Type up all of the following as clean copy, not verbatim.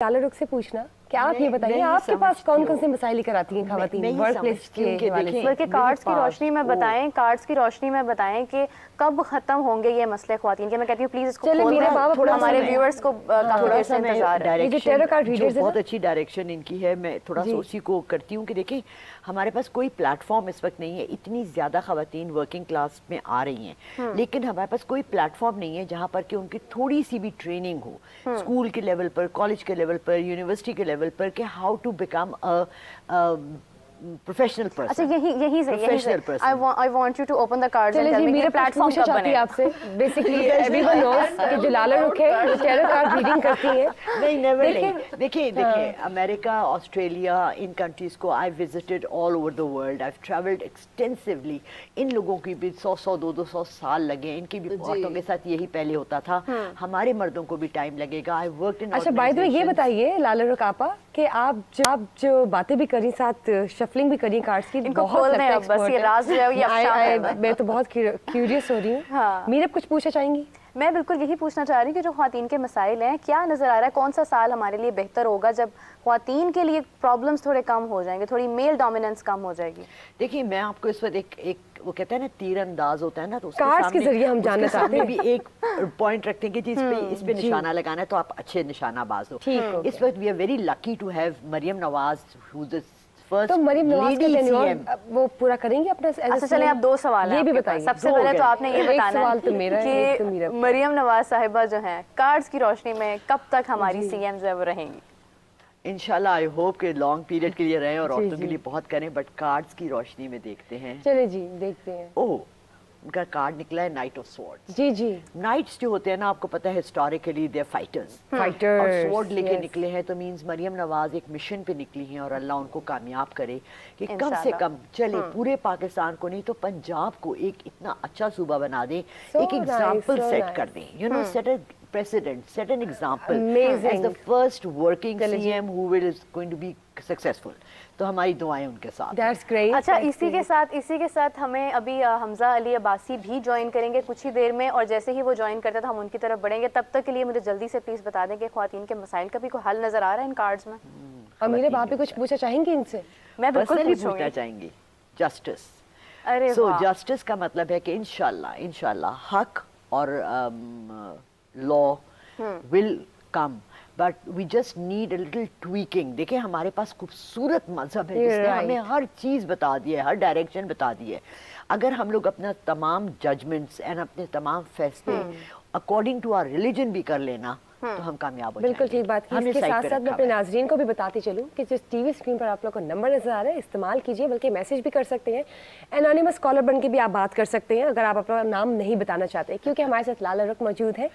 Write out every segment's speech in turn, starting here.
लाला रुख से पूछना कि आप ये बताइए आपके पास कौन कौन से मसाइल लेकर आती हैं खवातीन वर्क प्लेस के हवाले से? बल्कि कार्ड्स की रोशनी में बताएं, कार्ड्स की रोशनी में बताएं कि कब खत्म होंगे ये मसले खवातीन के। मैं कहती हूँ प्लीज इसको खोल दें, हमारे व्यूअर्स को काफी देर से इंतजार है। ये जो टेरर कार्ड रीडर्स है, बहुत अच्छी डायरेक्शन इनकी है। मैं थोड़ा सा उसी को करती हूँ कि देखिए हमारे पास कोई प्लेटफॉर्म इस वक्त नहीं है। इतनी ज्यादा खवातीन वर्किंग क्लास में आ रही हैं, लेकिन हमारे पास कोई प्लेटफॉर्म नहीं है जहाँ पर कि उनकी थोड़ी सी भी ट्रेनिंग हो, स्कूल के लेवल पर, कॉलेज के लेवल पर, यूनिवर्सिटी के लेवल पर, कि how to become a professional person. अच्छा यही सही। I want you to open the cards and tell me मेरे प्लेटफॉर्म कब बने आपसे। Basically everyone knows कि जो लाला रुख है वो टेरर कार्ड रीडिंग करती है। नहीं never नहीं। देखिए अमेरिका, ऑस्ट्रेलिया, इन कंट्रीज को I visited all over the world. I've traveled extensively. इन लोगों की भी 100 200 साल लगे। इनकी भी औरतों के साथ यही पहले होता था। हमारे मर्दों को भी टाइम लगेगा। I worked in अच्छा बाय द वे ये बताइए लाला रुख आपा कि आप जो बातें भी करी साथ शफलिंग भी करी कार्ड्स की, इनको खोल दें अब बस, ये राज जो है ये अफशान है। मैं तो बहुत क्यूरियस हो रही हूँ। मीरब कुछ पूछना चाहेंगी? मैं बिल्कुल यही पूछना चाह रही हूँ कि जो ख्वातीन के मसाइल हैं, क्या नज़र आ रहा है कौन सा साल हमारे लिए बेहतर होगा जब ख्वातीन के लिए प्रॉब्लम्स थोड़े कम हो जाएंगे, थोड़ी मेल डोमिनेंस कम हो जाएगी? देखिए मैं आपको इस वक्त एक वो कहते हैं ना तीर अंदाज होता है ना, तो कार्ड्स के जरिए हम जानना चाहते हैं। भी एक पॉइंट रखते हैं कि इस पे निशाना लगाना है तो आप अच्छे निशानाबाज हो। इस वक्त we are very lucky to have Maryam Nawaz who is तो मरियम नवाज के टेन्योर वो पूरा करेंगे अपना। अच्छा चलें, आप दो सवाल ये भी बताइए। सबसे पहले तो आपने ये बताना सवाल तो मेरा है कि मरियम नवाज साहिबा जो हैं कार्ड्स की रोशनी में कब तक हमारी सीएम जो है वो रहेंगी? इंशाल्लाह आई होप कि लॉन्ग पीरियड के लिए रहें और औरतों के लिए बहुत करें, बट कार्ड्स की रोशनी में देखते हैं। चले जी देखते हैं। ओह उनका कार्ड निकला है नाइट ऑफ स्वॉर्ड्स। जी नाइट्स जो होते हैं ना, आपको पता है हिस्टोरिकली दे फाइटर्स और स्वॉर्ड लेके निकले हैं, तो मींस मरियम नवाज एक मिशन पे निकली हैं और अल्लाह उनको कामयाब करे कि कम से कम चले पूरे पाकिस्तान को नहीं तो पंजाब को एक इतना अच्छा सूबा बना दे, एक एग्जाम्पल सेट कर दें, you know, set a precedent, set an example as the first working CM who is going to be successful. तो हमारी दुआएं उनके साथ। That's great. अच्छा इसी के साथ हमें अभी हमजा अली अब्बासी भी ज्वाइन करेंगे कुछ ही देर में, और जैसे ही वो ज्वाइन करते तो हम उनकी तरफ बढ़ेंगे। तब तक के लिए मुझे जल्दी से प्लीज बता दें कि ख्वातीन के मसाइल का भी कोई हल नजर आ रहा है इन कार्ड्स में? और मेरे बाप भी कुछ पूछना चाहेंगे इनसे? मैं बिल्कुल पूछना चाहेंगी। जस्टिस। अरे सो जस्टिस का मतलब है कि इंशाल्लाह हक और law will come, but we just need a little tweaking. देखिए हमारे पास खूबसूरत मजहब है जिसने हमें हर चीज़ बता दी है, हर डायरेक्शन बता दी है। अगर हम लोग अपना तमाम जजमेंट्स एंड अपने तमाम फैसले अकॉर्डिंग टू आवर रिलीजन भी कर लेना तो हम कामयाब हो जाएंगे। बिल्कुल ठीक बात की। इसके साथ साथ मैं अपने नाज़रीन को भी बताती चलूँ कि जिस टीवी स्क्रीन पर आप लोग को नंबर नजर आ रहा है इस्तेमाल कीजिए, बल्कि मैसेज भी कर सकते हैं, एनोनिमस कॉलर बन के भी आप बात कर सकते हैं अगर आप अपना नाम नहीं बताना चाहते, क्योंकि हमारे साथ लाला रुख मौजूद है।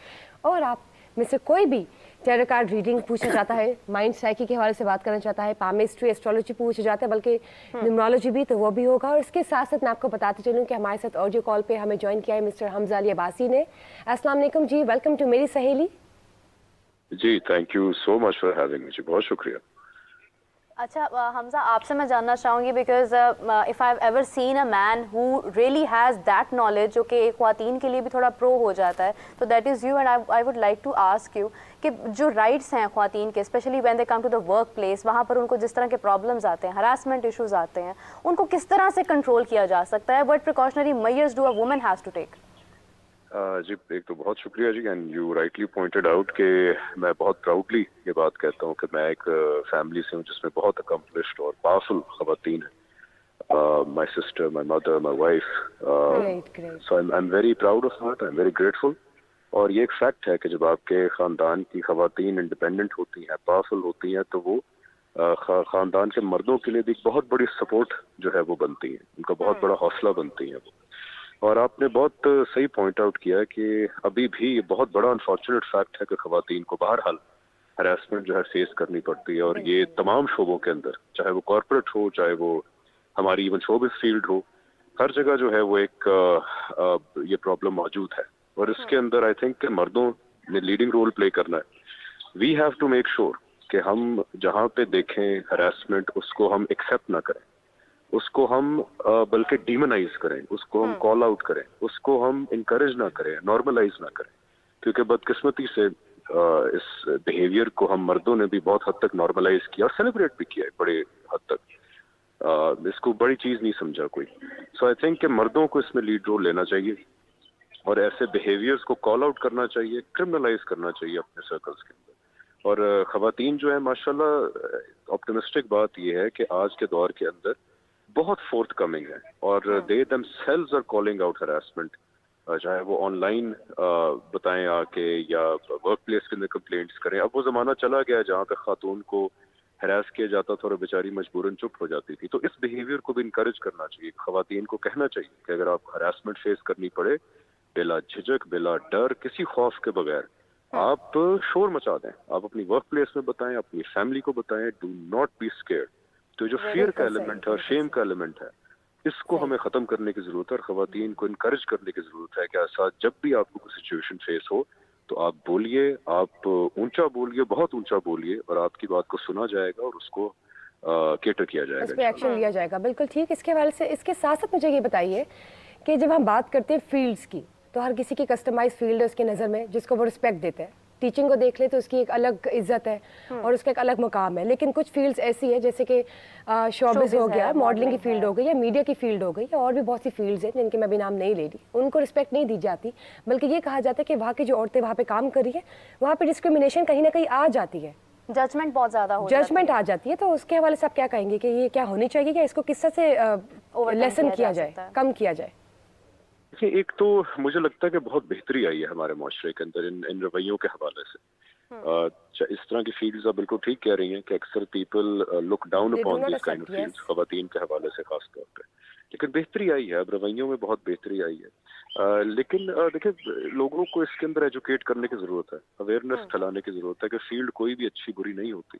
और आप में से कोई भी टेरर कार्ड रीडिंग पूछना चाहता है, माइंड साइकी के हवाले से बात करना चाहता है, पामिस्ट्री एस्ट्रोलॉजी पूछा जाता है, बल्कि न्यूमरोलॉजी भी, तो वो भी होगा। और इसके साथ साथ मैं आपको बताती चलूँ कि हमारे साथ ऑडियो कॉल पे हमें ज्वाइन किया है मिस्टर हमजा अली अब्बासी ने। अस्सलाम वालेकुम जी, वेलकम टू मेरी सहेली। जी thank you so much for having me जी, बहुत शुक्रिया। अच्छा हमजा आपसे मैं जानना चाहूँगी because if I have ever seen a man who really has that knowledge जो कि एक ख्वातीन के लिए भी थोड़ा प्रो हो जाता है, तो that is you. And I would like to ask you कि जो राइट्स हैं ख्वातीन के, specially when they come to the work place, वहाँ पर उनको जिस तरह के प्रॉब्लम्स आते हैं, हरासमेंट इशूज़ आते हैं, उनको किस तरह से कंट्रोल किया जा सकता है? What precautionary measures do a woman has to take? जी एक तो बहुत शुक्रिया जी, and you rightly pointed out कि मैं बहुत प्राउडली ये बात कहता हूँ कि मैं एक फैमिली से हूँ जिसमें बहुत अकम्पलिश्ड और पावरफुल ख़वातीन हैं, my sister, my mother, my wife, so I am very proud of that, I am very grateful. और ये एक फैक्ट है कि जब आपके ख़ानदान की ख़वातीन इंडिपेंडेंट होती हैं, पावरफुल होती हैं, तो वो ख़ानदान के मर्दों के लिए भी बहुत बड़ी सपोर्ट जो है वो बनती है, उनका बहुत बड़ा हौसला बनती है वो। और आपने बहुत सही पॉइंट आउट किया कि अभी भी ये बहुत बड़ा अनफॉर्चुनेट फैक्ट है कि ख़वातीन को बहरहाल हरासमेंट जो है फेस करनी पड़ती है, और ये तमाम शोबों के अंदर, चाहे वो कॉर्पोरेट हो, चाहे वो हमारी इवन शोबिस फील्ड हो, हर जगह जो है वो एक ये प्रॉब्लम मौजूद है। और इसके अंदर आई थिंक मर्दों ने लीडिंग रोल प्ले करना है। We have to make sure कि हम जहाँ पे देखें हरासमेंट उसको हम एक्सेप्ट ना करें, उसको हम बल्कि डीमोनाइज करें, उसको हम कॉल आउट करें, उसको हम इनकरेज ना करें, नॉर्मलाइज ना करें। क्योंकि बदकिस्मती से इस बिहेवियर को हम मर्दों ने भी बहुत हद तक नॉर्मलाइज किया और सेलिब्रेट भी किया है बड़े हद तक। इसको बड़ी चीज नहीं समझा कोई। सो आई थिंक कि मर्दों को इसमें लीड रोल लेना चाहिए और ऐसे बिहेवियर्स को कॉल आउट करना चाहिए, क्रिमिनलाइज करना चाहिए अपने सर्कल्स के अंदर। और खवातीन जो है माशाल्लाह, ऑप्टिमिस्टिक बात यह है कि आज के दौर के अंदर बहुत फोर्थ कमिंग है और they themselves are calling out harassment, चाहे वो ऑनलाइन बताएं आके या वर्क प्लेस के अंदर कंप्लेंट्स करें। अब वो जमाना चला गया जहाँ पे खातून को हरास किया जाता था और बेचारी मजबूरन चुप हो जाती थी। तो इस बिहेवियर को भी इनकरेज करना चाहिए, खवातीन को कहना चाहिए कि अगर आप हरासमेंट फेस करनी पड़े, बिला झिझक, बिला डर, किसी खौफ के बगैर आप शोर मचा दें, आप अपनी वर्क प्लेस में बताएं, अपनी फैमिली को बताएं, डू नॉट बी स्केयर्ड। तो जो फियर का एलिमेंट है और शेम का एलिमेंट है, इसको हमें खत्म करने की जरूरत है और खवातीन को इनकरेज करने की जरूरत है कि ऐसा जब भी आपको कोई सिचुएशन फेस हो तो आप बोलिए, आप ऊंचा बोलिए, बहुत ऊंचा बोलिए और आपकी बात को सुना जाएगा और उसको केटर किया जाएगा, उस पर एक्शन लिया जाएगा। बिल्कुल ठीक। इसके हवाले से, इसके साथ साथ मुझे ये बताइए कि जब हम बात करते हैं फील्ड्स की, तो हर किसी की कस्टमाइज फील्ड है उसकी नज़र में जिसको वो रिस्पेक्ट देते हैं। टीचिंग को देख ले तो उसकी एक अलग इज्जत है और उसका एक अलग मुकाम है, लेकिन कुछ फील्ड्स ऐसी है जैसे कि शोबिज़ हो गया, मॉडलिंग की फील्ड हो गई या मीडिया की फील्ड हो गई या और भी बहुत सी फील्ड्स हैं जिनके मैं भी नाम नहीं ले रही, उनको रिस्पेक्ट नहीं दी जाती, बल्कि ये कहा जाता है कि वहाँ की जो औरतें वहाँ पे काम कर रही है वहाँ पे डिस्क्रिमिनेशन कहीं ना कहीं आ जाती है, जजमेंट बहुत ज्यादा हो जजमेंट आ जाती है। तो उसके हवाले से आप क्या कहेंगे कि ये क्या होनी चाहिए, क्या इसको किस तरह से लेसन किया जाए, कम किया जाए? देखिए, एक तो मुझे लगता है कि बहुत बेहतरी आई है हमारे माशरे के अंदर इन रवैयों के हवाले से। इस तरह की फील्ड्स आप बिल्कुल ठीक कह रही हैं कि अक्सर people look down upon this kind of fields, खवातीन के हवाले से खास तौर पे। लेकिन बेहतरी आई है, अब रवैयों में बहुत बेहतरी आई है। लेकिन देखिए, लोगों को इसके अंदर एजुकेट करने की जरूरत है, अवेयरनेस फैलाने की जरूरत है कि फील्ड कोई भी अच्छी बुरी नहीं होती।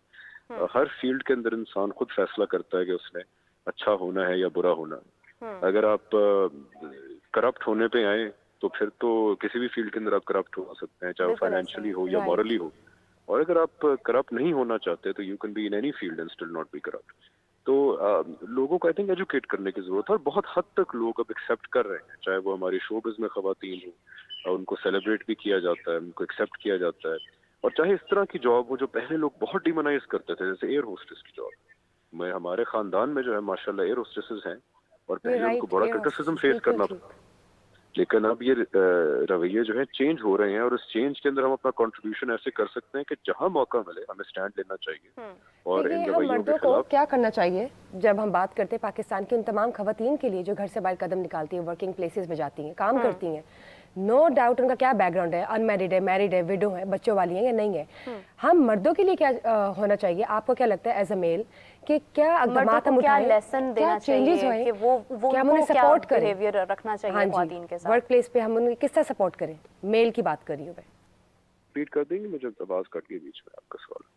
हर फील्ड के अंदर इंसान खुद फैसला करता है कि उसने अच्छा होना है या बुरा होना है। अगर आप करप्ट होने पे आए तो फिर तो किसी भी फील्ड के अंदर आप करप्ट हो सकते हैं, चाहे वो फाइनेंशियली हो या मॉरली हो। और अगर आप करप्ट नहीं होना चाहते तो you can be in any field and still not be corrupt. तो लोगों को आई थिंक एजुकेट करने की जरूरत है और बहुत हद तक लोग अब एक्सेप्ट कर रहे हैं, चाहे वो हमारी शोबिज़ में खवातीन हो, उनको सेलिब्रेट भी किया जाता है, उनको एक्सेप्ट किया जाता है। और चाहे इस तरह की जॉब हो जो पहले लोग बहुत डिमोनाइज करते थे, जैसे एयर होस्टेस की जॉब। मैं हमारे खानदान में जो है माशाल्लाह एयर होस्टेसेस हैं और पहले उनको बड़ा क्रिटिसिज्म फेस करना पड़ता, लेकिन अब ये रवैये जो है चेंज हो रहे हैं और उस चेंज के अंदर हम अपना कंट्रीब्यूशन ऐसे कर सकते हैं कि जहां मौका मिले हमें स्टैंड लेना चाहिए। और इन रवैयों के खिलाफ क्या करना चाहिए जब हम बात करते हैं पाकिस्तान की उन तमाम खवातीन के लिए जो घर से बाहर कदम निकालती हैं, वर्किंग प्लेसेस में जाती हैं, काम करती हैं, नो डाउट उनका क्या बैकग्राउंड है, अनमैरिड है, मैरिड है, विडो है, बच्चों वाली है या नहीं है, हम मर्दों के लिए क्या होना चाहिए? आपको क्या लगता है एज अ मेल कि क्या अक़दामात हम उठाएं, लेसन देना चाहिए कि वो क्या हम उन्हें सपोर्ट करें, बिहेवियर रखना चाहिए ख्वातीन के साथ वर्क प्लेस पे, हम उन्हें किस तरह सपोर्ट करें? मेल की बात कर रही हूँ मैं। रिपीट कर देंगे, मुझे आवाज कट गई बीच में आपका सवाल।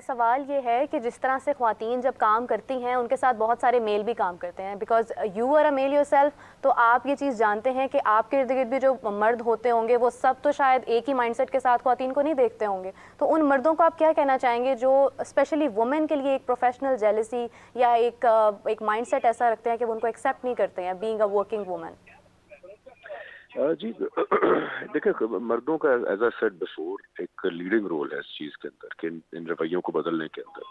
सवाल ये है कि जिस तरह से ख्वातीन जब काम करती हैं उनके साथ बहुत सारे मेल भी काम करते हैं, because you are a male yourself, तो आप ये चीज़ जानते हैं कि आपके इर्द गिर्द भी जो मर्द होते होंगे वो सब तो शायद एक ही माइंडसेट के साथ ख्वातीन को नहीं देखते होंगे। तो उन मर्दों को आप क्या कहना चाहेंगे जो स्पेशली वुमेन के लिए एक प्रोफेशनल जेलसी या एक माइंडसेट ऐसा रखते हैं कि वो उनको एक्सेप्ट नहीं करते हैं बीइंग अ वर्किंग वुमन? जी देखिए, मर्दों का एज आई सेड बिफोर एक लीडिंग रोल है इस चीज़ के अंदर कि इन रवैयों को बदलने के अंदर।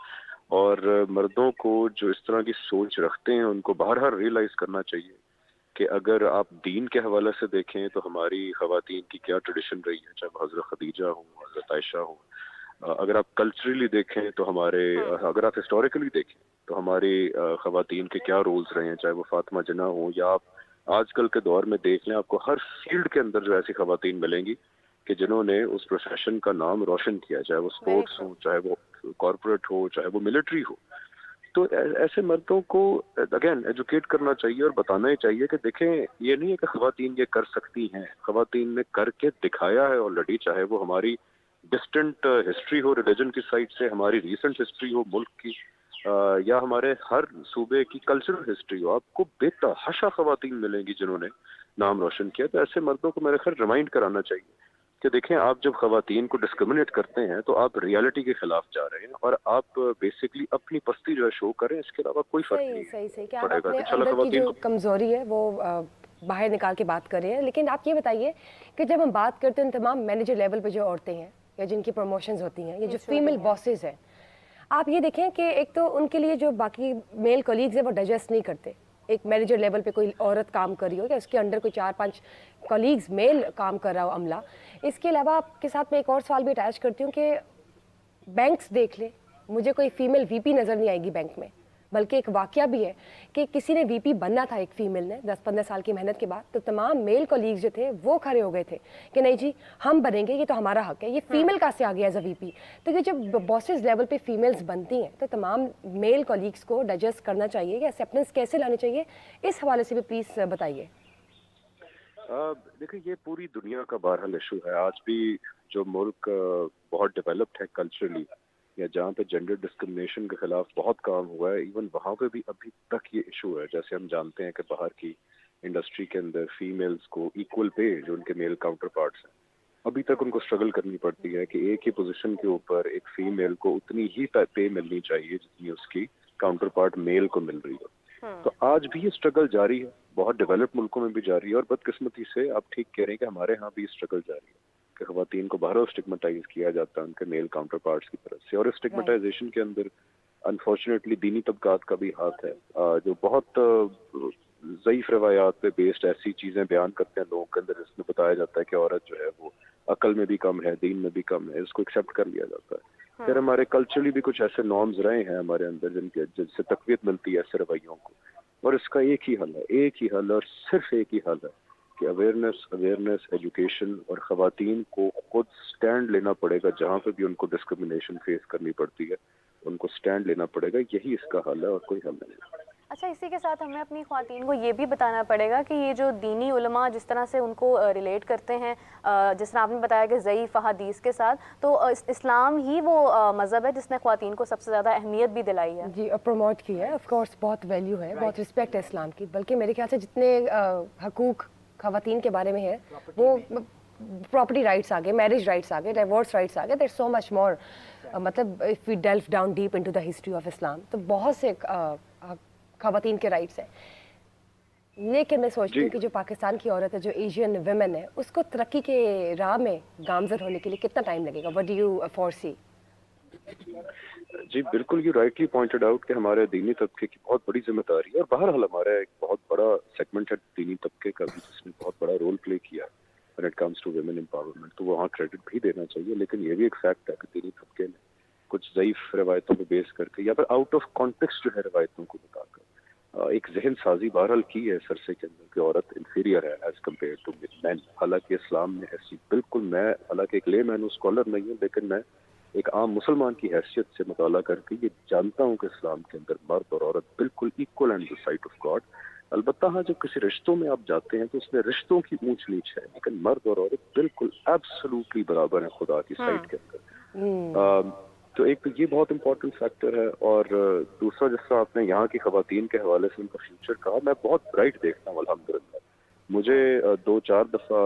और मर्दों को जो इस तरह की सोच रखते हैं उनको बार-बार रियलाइज़ करना चाहिए कि अगर आप दीन के हवाले से देखें तो हमारी खवातीन की क्या ट्रेडिशन रही है, चाहे वो हज़रत खदीजा हो, हज़रत आयशा हो। अगर आप कल्चरली देखें तो हमारे, अगर आप हिस्टोरिकली देखें तो हमारी खवातीन के क्या रोल्स रहे हैं, चाहे वो फातिमा जिन्ना हो या आप आजकल के दौर में देख लें, आपको हर फील्ड के अंदर जो ऐसी खवातीन मिलेंगी कि जिन्होंने उस प्रोफेशन का नाम रोशन किया, चाहे वो स्पोर्ट्स हो, चाहे वो कॉर्पोरेट हो, चाहे वो मिलिट्री हो। तो ऐसे मर्दों को अगेन एजुकेट करना चाहिए और बताना ही चाहिए कि देखें, ये नहीं है कि खवातीन ये कर सकती हैं, खवातीन ने करके दिखाया है ऑलरेडी, चाहे वो हमारी डिस्टेंट हिस्ट्री हो रिलीजन की साइड से, हमारी रिसेंट हिस्ट्री हो मुल्क की, या हमारे हर सूबे की कल्चरल हिस्ट्री हो। आपको बेतहाशा खवातीन मिलेंगी जिन्होंने नाम रोशन किया। तो ऐसे मर्दों को मेरे ख्याल रिमाइंड कराना चाहिए कि देखें, आप जब खवातीन को डिस्क्रिमिनेट करते हैं तो आप रियलिटी के खिलाफ जा रहे हैं और आप बेसिकली अपनी पस्ती जो है शो करें, इसके अलावा कोई फर्क नहीं पड़ेगा। अंदर की जो कमजोरी है वो बाहर निकाल के बात कर रहे हैं। लेकिन आप ये बताइए कि जब हम बात करते हैं तमाम मैनेजर लेवल पे जो औरतें हैं या जिनकी प्रमोशंस होती हैं, ये जो फीमेल बॉसेस हैं, आप ये देखें कि एक तो उनके लिए जो बाकी मेल कलीग्स हैं वो डाइजेस्ट नहीं करते। एक मैनेजर लेवल पे कोई औरत काम कर रही हो या उसके अंडर कोई 4-5 कलीग्स मेल काम कर रहा हो अमला। इसके अलावा आपके साथ मैं एक और सवाल भी अटैच करती हूँ कि बैंक्स देख ले, मुझे कोई फीमेल वीपी नज़र नहीं आएगी बैंक में, बल्कि एक वाकया भी है कि किसी ने वीपी बनना था, एक फीमेल ने 10-15 साल की मेहनत के बाद, तो तमाम मेल कलीग्स जो थे वो खड़े हो गए थे कि नहीं जी हम बनेंगे, ये तो हमारा हक है, ये फीमेल कहाँ से आ गया एज अ वीपी। तो ये जब बॉसेस लेवल पे फीमेल्स बनती हैं तो तमाम मेल कलीग्स को डाइजेस्ट करना चाहिए या एक्सेप्टेंस कैसे लानी चाहिए, इस हवाले से भी प्लीज़ बताइए। देखिए ये पूरी दुनिया का बहरहाल इशू है। आज भी जो मुल्क बहुत डेवलप्ड है कल्चरली, या जहाँ पे जेंडर डिस्क्रिमिनेशन के खिलाफ बहुत काम हुआ है, इवन वहाँ पे भी अभी तक ये इशू है। जैसे हम जानते हैं कि बाहर की इंडस्ट्री के अंदर फीमेल्स को इक्वल पे जो उनके मेल काउंटर पार्ट्स हैं, अभी तक उनको स्ट्रगल करनी पड़ती है कि एक ही पोजीशन के ऊपर एक फीमेल को उतनी ही पे मिलनी चाहिए जितनी उसकी काउंटर पार्ट मेल को मिल रही है। तो आज भी ये स्ट्रगल जारी है, बहुत डेवलप्ड मुल्कों में भी जारी है, और बदकिस्मती से आप ठीक कह रहे हैं कि हमारे यहाँ भी स्ट्रगल जारी है कि ख़वातीन को बहरहाल स्टिग्मेटाइज किया जाता है उनके मेल काउंटर पार्ट्स की तरफ से। और इस स्टिग्मेटाइजेशन के अंदर अनफॉर्चुनेटली दीनी तबकात का भी हाथ है, जो बहुत ज़ईफ रवायात पे बेस्ड ऐसी चीज़ें बयान करते हैं लोगों के अंदर, जिसमें बताया जाता है कि औरत जो है वो अकल में भी कम है, दीन में भी कम है, इसको एक्सेप्ट कर लिया जाता है। फिर हमारे कल्चरली भी कुछ ऐसे नॉर्म्स रहे हैं हमारे अंदर जिनसे तकवीत मिलती है ऐसे रवैयों को, और इसका एक ही हल है, एक ही हल और सिर्फ एक ही हल है कि अवेयरनेस, एजुकेशन, और ख़वातीन को खुद स्टैंड लेना पड़ेगा। जहाँ पे भी उनको डिस्क्रिमिनेशन फेस करनी पड़ती है उनको स्टैंड लेना पड़ेगा, यही इसका हल है और कोई हल नहीं। अच्छा, इसी के साथ हमें अपनी ख़वातीन को ये भी बताना पड़ेगा कि ये जो दीनी उलमा जिस तरह से उनको रिलेट करते हैं, जिस तरह आपने बताया कि ज़ईफ़ हदीस के साथ, तो इस्लाम ही वो मज़हब है जिसने ख़वातीन को सबसे ज़्यादा अहमियत भी दिलाई है जी, और प्रमोट की है। ऑफ कोर्स बहुत वैल्यू है, बहुत रिस्पेक्ट है इस्लाम की, बल्कि मेरे ख्याल से जितने हकूक़ ख़वातीन के बारे में है वो प्रॉपर्टी राइट्स आ गए, मैरिज राइट्स आ गए, डिवोर्स राइट्स आ गए, देयर सो मच मोर। मतलब if we delve down deep into the history of Islam तो बहुत से ख़वातीन के राइट्स हैं। लेकिन मैं सोचती हूँ कि जो पाकिस्तान की औरत है, जो एशियन विमेन है, उसको तरक्की के राह में गामज़न होने के लिए कितना टाइम लगेगा? What do you foresee? जी बिल्कुल, यू राइटली पॉइंटेड आउट कि हमारे दीनी तबके की बहुत बड़ी जिम्मेदारी है, और बहरहाल हमारा एक बहुत बड़ा सेगमेंट है दीनी तबके का भी जिसने बहुत बड़ा रोल प्ले किया when it comes to women empowerment, तो वहाँ क्रेडिट भी देना चाहिए। लेकिन ये भी एक फैक्ट है कि दीनी तबके ने कुछ ज़ईफ़ रवायतों को बेस करके या फिर आउट ऑफ कॉन्टेक्स्ट जो है रवायतों को बताकर एक जहन साजी बहरहाल की है सरसे के अंदर कि औरत इंफीरियर है एज कम्पेयर टू मैन। हालांकि इस्लाम ने ऐसी बिल्कुल, मैं हालांकि एक ले मैन स्कॉलर नहीं हूँ, लेकिन मैं एक आम मुसलमान की हैसियत से मुताला करके ये जानता हूँ कि इस्लाम के अंदर मर्द और औरत बिल्कुल equal and the site of God. अलबत्ता हाँ, जब किसी रिश्तों में आप जाते हैं तो उसमें रिश्तों की ऊंच नीच है, लेकिन मर्द और औरत बिल्कुल एब्सोल्युटली बराबर है खुदा की साइट के अंदर। तो एक तो ये बहुत इंपॉर्टेंट फैक्टर है, और दूसरा जिस तरह आपने यहाँ की ख़वातीन के हवाले से उनका फ्यूचर कहा, मैं बहुत ब्राइट देखता हूँ अल्हम्दुलिल्लाह। मुझे 2-4 दफ़ा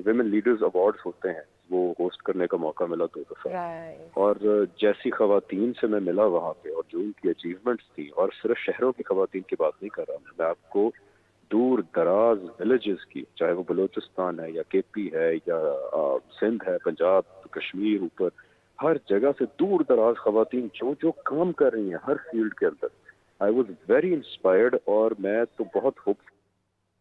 विमेन लीडर्स अवार्ड्स होते हैं वो होस्ट करने का मौका मिला 2 दफ़ा, और जैसी ख़वातीन से मैं मिला वहाँ पे और जो उनकी अचीवमेंट्स थी, और सिर्फ शहरों की ख़वातीन की बात नहीं कर रहा मैं आपको दूर दराज विलेजेस की, चाहे वो बलूचिस्तान है या केपी है या सिंध है, पंजाब, कश्मीर, ऊपर हर जगह से दूर दराज ख़वातीन जो काम कर रही हैं हर फील्ड के अंदर, आई वॉज वेरी इंस्पायर्ड। और मैं तो बहुत होप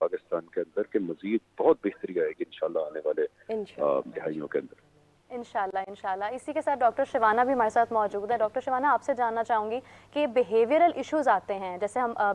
पाकिस्तान के अंदर के मजीद बहुत बेहतरी आएगी इंशाल्लाह आने वाले दहाइयों के अंदर। इंशाल्लाह। इसी के साथ डॉक्टर शिवाना भी हमारे साथ मौजूद है। डॉक्टर शिवाना, आपसे जानना चाहूँगी कि बिहेवियरल इश्यूज़ आते हैं, जैसे हम